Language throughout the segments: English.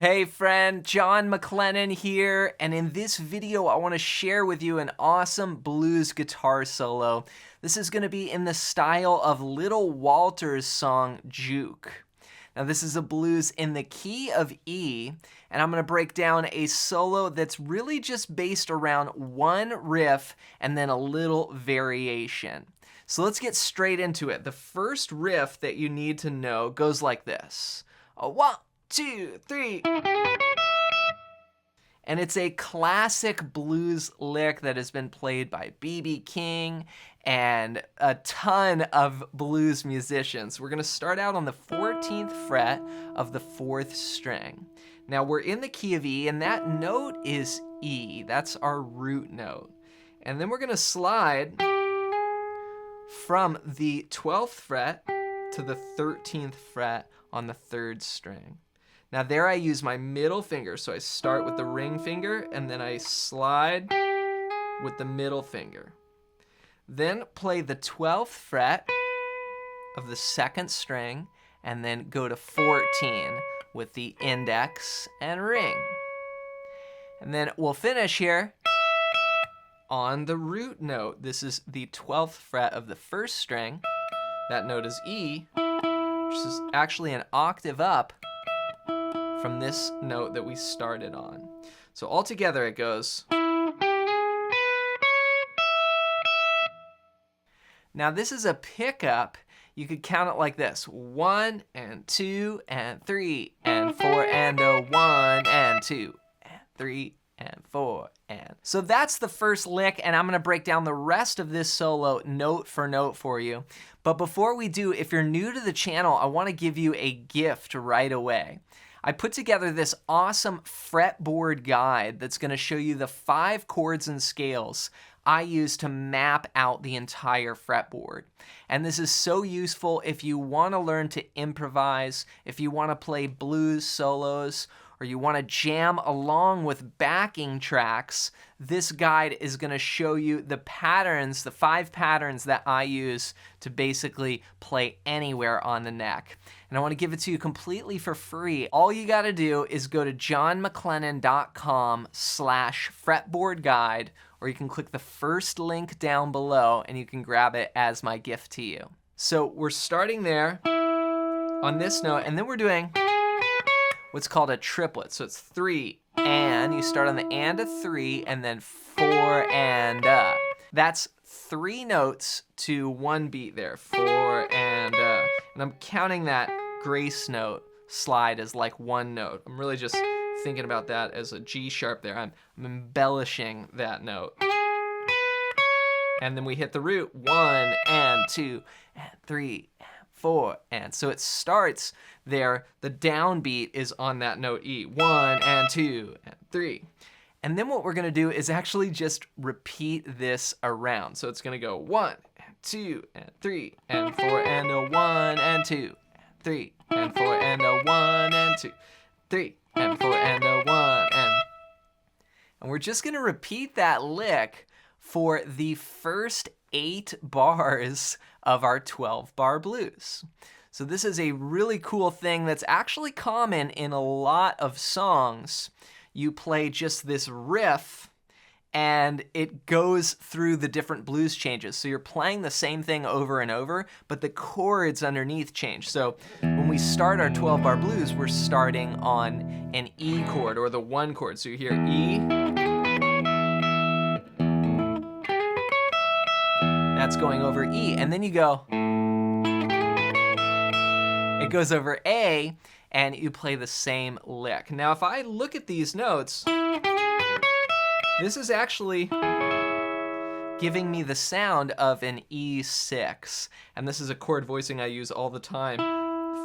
Hey friend, John McLennan here, and in this video I want to share with you an awesome blues guitar solo. This is going to be in the style of Little Walter's song, Juke. Now this is a blues in the key of E, and I'm going to break down a solo that's really just based around one riff and then a little variation. So let's get straight into it. The first riff that you need to know goes like this. A 1, 2, 3. And it's a classic blues lick that has been played by B.B. King and a ton of blues musicians. We're going to start out on the 14th fret of the 4th string. Now we're in the key of E, and that note is E. That's our root note. And then we're going to slide from the 12th fret to the 13th fret on the 3rd string. Now there I use my middle finger, so I start with the ring finger and then I slide with the middle finger. Then play the 12th fret of the 2nd string and then go to 14 with the index and ring. And then we'll finish here on the root note. This is the 12th fret of the 1st string. That note is E, which is actually an octave up from this note that we started on. So all together it goes. Now this is a pickup. You could count it like this: 1 and 2 and 3 and 4 and a 1 and 2 and 3 and 4 and. So that's the first lick, and I'm gonna break down the rest of this solo note for note for you. But before we do, if you're new to the channel, I wanna give you a gift right away. I put together this awesome fretboard guide that's going to show you the 5 chords and scales I use to map out the entire fretboard. And this is so useful if you want to learn to improvise, if you want to play blues solos, or you want to jam along with backing tracks. This guide is going to show you the patterns, the 5 patterns that I use to basically play anywhere on the neck. And I want to give it to you completely for free. All you got to do is go to johnmclennan.com/fretboard guide, or you can click the first link down below and you can grab it as my gift to you. So we're starting there on this note, and then we're doing what's called a triplet. So it's 3 and, you start on the and of 3 and then 4 and up. That's 3 notes to 1 beat there, 4 and and I'm counting that grace note slide as like 1 note. I'm really just thinking about that as a G sharp there. I'm embellishing that note. And then we hit the root, 1 and 2 and 3 and 4 and. So it starts there, the downbeat is on that note E, 1 and 2 and 3. And then what we're gonna do is actually just repeat this around. So it's gonna go 1 and 2 and 3 and 4 and a 1 and 2 and 3 and 4 and a 1 and 2, 3 and 4 and a 1 and. And we're just gonna repeat that lick for the first 8 bars of our 12-bar blues. So this is a really cool thing that's actually common in a lot of songs. You play just this riff and it goes through the different blues changes. So you're playing the same thing over and over, but the chords underneath change. So when we start our 12-bar blues, we're starting on an E chord, or the 1 chord. So you hear E, that's going over E, and then you go, it goes over A, and you play the same lick. Now if I look at these notes, this is actually giving me the sound of an E6, and this is a chord voicing I use all the time.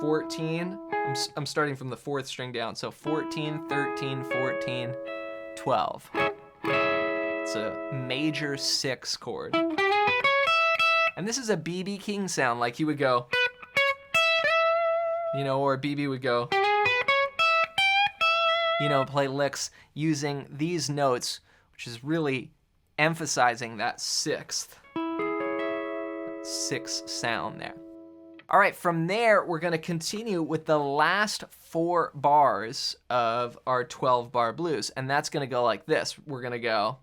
14, I'm starting from the 4th string down, so 14, 13, 14, 12. It's a major 6 chord. And this is a B.B. King sound, like he would go, you know, or B.B. would go, you know, play licks using these notes, which is really emphasizing that 6th sound there. All right, from there, we're gonna continue with the last 4 bars of our 12-bar blues, and that's gonna go like this. We're gonna go.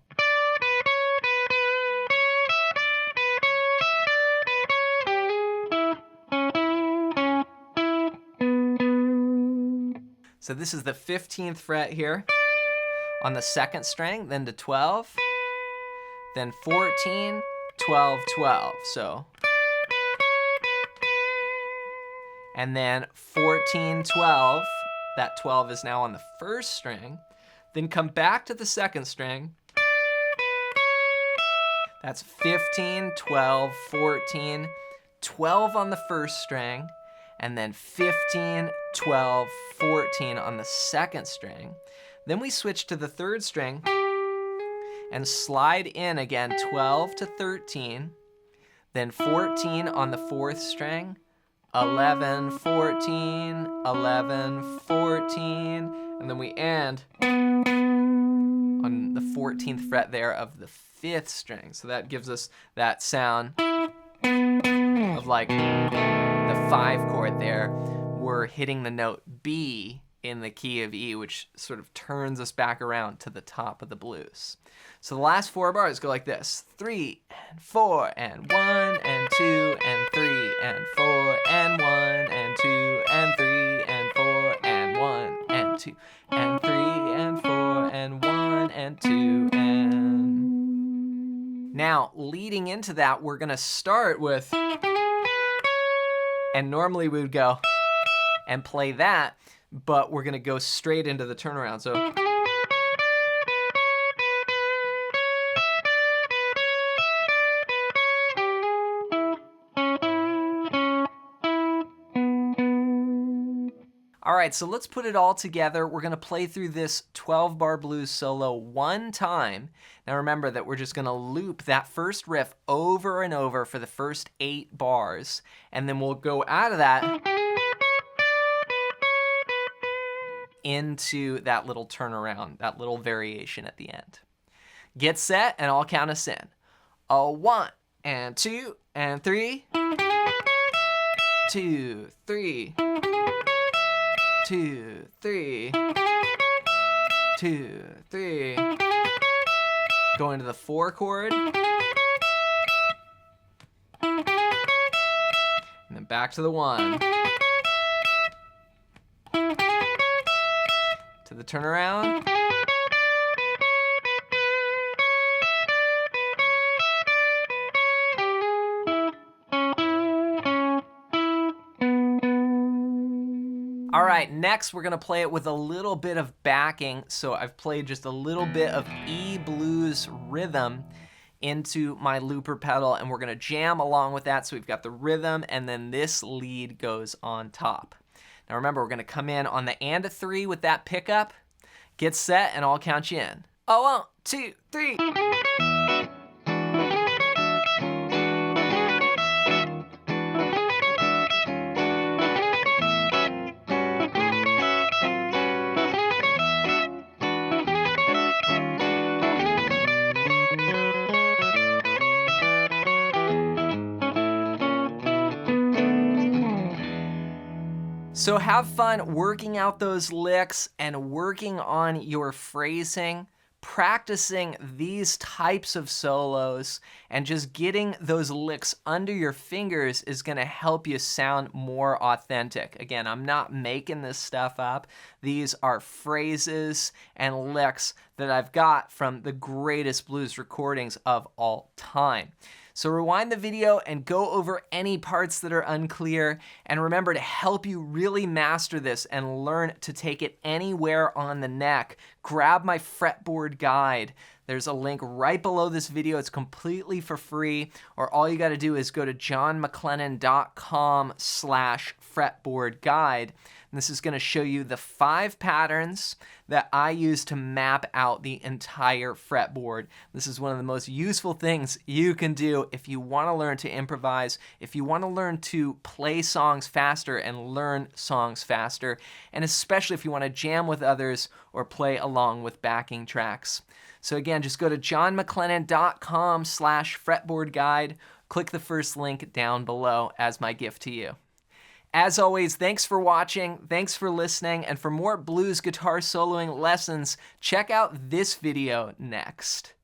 So this is the 15th fret here on the 2nd string, then to 12, then 14, 12, 12. So, and then 14, 12, that 12 is now on the 1st string, then come back to the 2nd string. That's 15, 12, 14, 12 on the 1st string, and then 15, 12, 14 on the 2nd string. Then we switch to the 3rd string and slide in again 12 to 13, then 14 on the 4th string, 11, 14, 11, 14, and then we end on the 14th fret there of the 5th string. So that gives us that sound of like the 5 chord there. We're hitting the note B in the key of E, which sort of turns us back around to the top of the blues. So the last 4 bars go like this: 3 and 4 and 1 and 2 and 3 and 4 and 1 and 2 and 3 and 4 and 1 and 2 and 3 and 4 and 1 and 2 and... Now, leading into that, we're gonna start with, and normally we would go and play that, but we're gonna go straight into the turnaround. So, all right, so let's put it all together. We're gonna play through this 12-bar blues solo one time. Now remember that we're just gonna loop that first riff over and over for the first 8 bars, and then we'll go out of that into that little turnaround, that little variation at the end. Get set, and I'll count us in. 1 and 2 and 3, 2, 3, 2, 3, 2, 3. Go into the 4 chord, and then back to the 1. To the turnaround. All right, next we're gonna play it with a little bit of backing. So I've played just a little bit of E blues rhythm into my looper pedal, and we're gonna jam along with that. So we've got the rhythm, and then this lead goes on top. Now remember, we're gonna come in on the and a 3 with that pickup. Get set, and I'll count you in. 1, 2, 3. So have fun working out those licks and working on your phrasing, practicing these types of solos, and just getting those licks under your fingers is gonna help you sound more authentic. Again, I'm not making this stuff up. These are phrases and licks that I've got from the greatest blues recordings of all time. So rewind the video and go over any parts that are unclear. And remember, to help you really master this and learn to take it anywhere on the neck, grab my fretboard guide. There's a link right below this video. It's completely for free, or all you gotta do is go to johnmclennan.com/fretboard guide. And this is gonna show you the 5 patterns that I use to map out the entire fretboard. This is one of the most useful things you can do if you wanna learn to improvise, if you wanna learn to play songs faster and learn songs faster, and especially if you wanna jam with others or play along with backing tracks. So again, just go to johnmclennan.com/fretboard guide, click the first link down below as my gift to you. As always, thanks for watching, thanks for listening, and for more blues guitar soloing lessons, check out this video next.